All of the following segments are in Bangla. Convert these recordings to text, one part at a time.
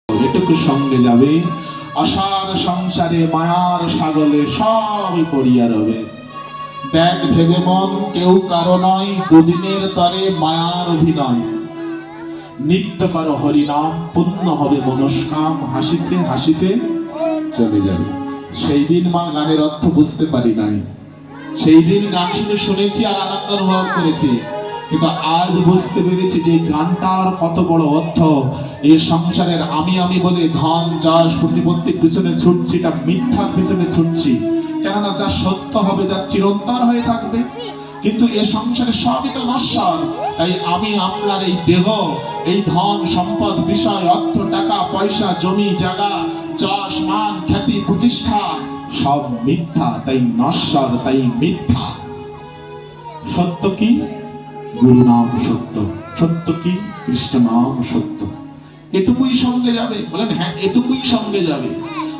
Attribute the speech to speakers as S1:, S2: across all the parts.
S1: এটুকু সঙ্গে যাবে, আশার সংসারে মায়ার সাগরে সবই পড়িয়া রবে। দেখ ভেবে মন, কেউ কারো নয়, দুদিনের তরে মায়ার অভিনয়। নিত্য করো হরিনাম, পুণ্য হবে মনস্কাম, হাসিতে হাসিতে চলে যাবে। সেই দিন মা গানের অর্থ বুঝতে পারি নাই, সেই দিন গান শুনে শুনেছি আর আনন্দ অনুভব করেছি, কিন্তু আজ বুঝতে পেরেছি যে গানটার কত বড় অর্থ। এই সংসারের আমি আমি বলে ধন যশ প্রতিপত্তির পিছনে ছুটছি, এটা মিথ্যার পিছনে ছুটছি। কেননা যা সত্য হবে, যা চিরন্তন হয়ে থাকবে, কিন্তু এ সংসারে সবই তো নশ্বর। তাই আমি আপনার এই দেহ, এই ধন সম্পদ বিষয় অর্থ টাকা পয়সা জমি জায়গা যশ মান খ্যাতি প্রতিষ্ঠা সব মিথ্যা, তাই নশ্বর, তাই মিথ্যা। সত্য কি? গুরু নাম সত্য। সত্য কি? কৃষ্ণ নাম সত্য। এটুকুই সঙ্গে যাবে। বলেন হ্যাঁ, এটুকুই সঙ্গে যাবে।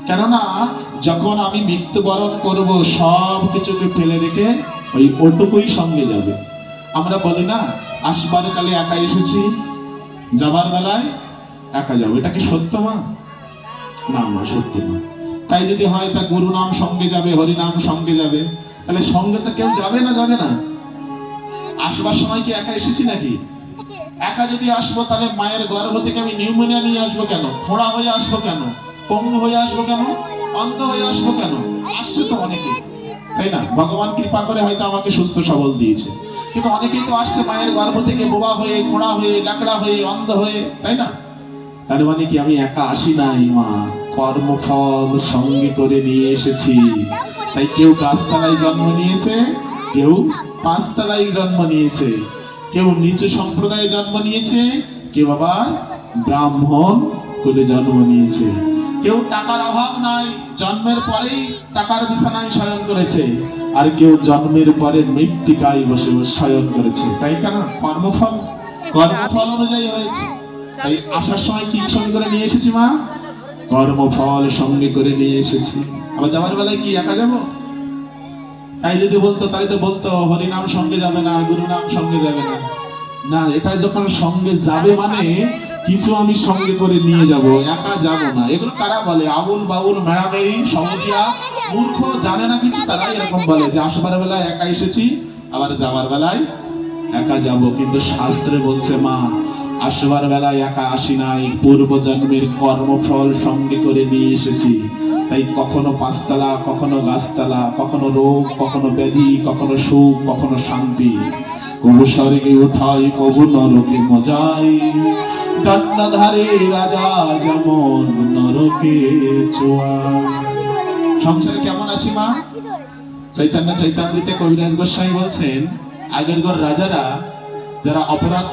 S1: কেননা যখন আমি মৃত্যুবরণ করব, সব কিছুকে ফেলে রেখে ওই ওটুকুই সঙ্গে যাবে। আমরা বলি না, আসবার কালে একা এসেছি, যাবার বেলায় একা যাবো। এটা কি সত্য মা? না মা, সত্য না। তাই যদি হয় তা গুরু নাম সঙ্গে যাবে, হরি নাম সঙ্গে যাবে, তাহলে সঙ্গে তো কেউ যাবে না, যাবে না। আসবার সময় কি একা এসেছি নাকি? একা যদি আসবো, তাহলে মায়ের গর্ভ থেকে আমি নিউমোনিয়া নিয়ে আসবো কেন? খোঁড়া হয়ে আসবো কেন? পঙ্গু হয়ে আসবো কেন? অন্ধ হয়ে আসবো কেন? আসছে তো অনেকে, তাই না? ভগবান কৃপা করে হয়তো আমাকে সুস্থ সবল দিয়েছে, কিন্তু অনেকেই তো আসছে মায়ের গর্ভ থেকে বোবা হয়ে, খোঁড়া হয়ে, ল্যাকড়া হয়ে, অন্ধ হয়ে, তাই না? তার মানে কি আমি একা আসি নাই মা, কর্মফল সঙ্গে করে নিয়ে এসেছি। তাই কেউ গাছতলায় জন্ম নিয়েছে, কেউ পাঁচতলায় জন্ম নিয়েছে, কেউ নিচু সম্প্রদায়ে জন্ম নিয়েছে, কেউ আবার ব্রাহ্মণ কুলে জন্ম নিয়েছে। কেউ টাকার অভাব নাই, জন্মের পরেই টাকার বিছানায় শয়ন করেছে, আর কেউ জন্মের পরে মৃত্তিকায় বসে বসে শয়ন করেছে। তাই কেন? কর্মফল, কর্মফল অনুযায়ী হয়েছে। তাই আসার সময় কি সঙ্গে করে নিয়ে এসেছি মা? কর্মফল সঙ্গে করে নিয়ে এসেছি। আবার যাবার বেলায় কি একা যাব? তাই যদি বলতো, তাহলে তো বলতো হরিনাম সঙ্গে যাবে না, গুরু নাম সঙ্গে যাবে না। না, এটা যখন সঙ্গে যাবে মানে কিছু আমি সঙ্গে করে নিয়ে যাব, একা যাব না। এগুলো কারা বলে? আবুল বাবুল মেড়ামেড়ি সমজিয়া মূর্খ, জানে না কিছু, তারাই এরকম বলে যে আসবার বেলায় একা এসেছি, আবার যাবার বেলায় একা যাব। কিন্তু শাস্ত্রে বলছে মা, আসবার বেলায় একা আসি নাই, পূর্ব জন্মের কর্মফল সঙ্গে করে নিয়ে এসেছি। তাই কখনো পাঁচতলা, কখনো গাছতলা, কখনো রোগ, কখনো ব্যাধি, কখনো সুখ, কখনো শান্তি, কবু স্বর্গে উঠাই, কবু নরকে মজাই, দণ্ডধারে রাজা যেমন নরকে চোয়াই। সংসারে কেমন আছি মা? চৈতন্য চৈতামৃতে কবিরাজ গোস্বামী বলছেন, আগের রাজারা যারা অপরাধ